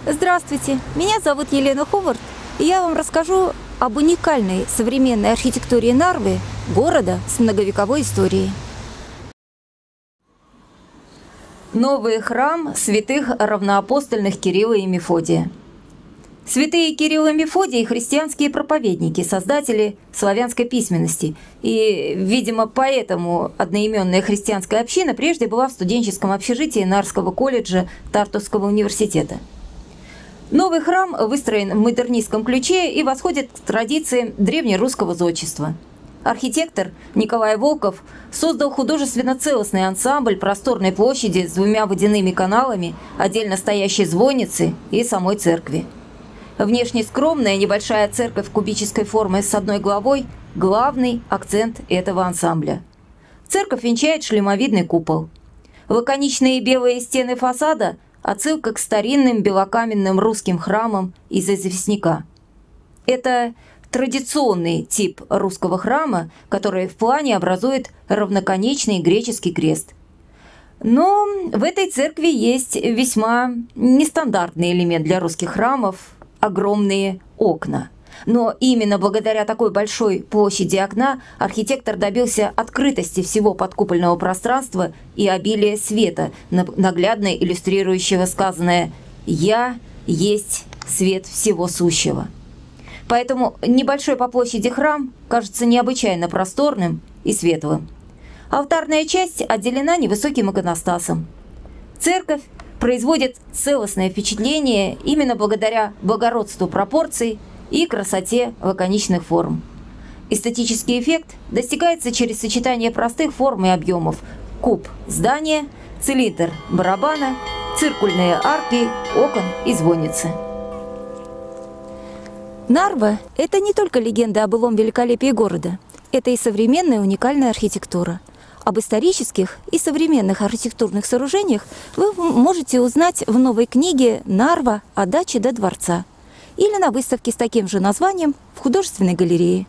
Здравствуйте, меня зовут Елена Ховард, и я вам расскажу об уникальной современной архитектуре Нарвы, города с многовековой историей. Новый храм святых равноапостольных Кирилла и Мефодия. Святые Кирилл и Мефодий – христианские проповедники, создатели славянской письменности. И, видимо, поэтому одноименная христианская община прежде была в студенческом общежитии Нарвского колледжа Тартусского университета. Новый храм выстроен в модернистском ключе и восходит к традициям древнерусского зодчества. Архитектор Николай Волков создал художественно-целостный ансамбль просторной площади с двумя водяными каналами, отдельно стоящей звонницы и самой церкви. Внешне скромная небольшая церковь кубической формы с одной главой – главный акцент этого ансамбля. Церковь венчает шлемовидный купол. Лаконичные белые стены фасада – отсылка к старинным белокаменным русским храмам из известняка. Это традиционный тип русского храма, который в плане образует равноконечный греческий крест. Но в этой церкви есть весьма нестандартный элемент для русских храмов – огромные окна. Но именно благодаря такой большой площади окна архитектор добился открытости всего подкупольного пространства и обилия света, наглядно иллюстрирующего сказанное «Я есть свет всего сущего». Поэтому небольшой по площади храм кажется необычайно просторным и светлым. Алтарная часть отделена невысоким иконостасом. Церковь производит целостное впечатление именно благодаря благородству пропорций и красоте лаконичных форм. Эстетический эффект достигается через сочетание простых форм и объемов: куб здания, цилиндр барабана, циркульные арки, окон и звонницы. Нарва – это не только легенда о былом великолепии города, это и современная уникальная архитектура. Об исторических и современных архитектурных сооружениях вы можете узнать в новой книге «Нарва. От дачи до дворца» или на выставке с таким же названием в художественной галерее.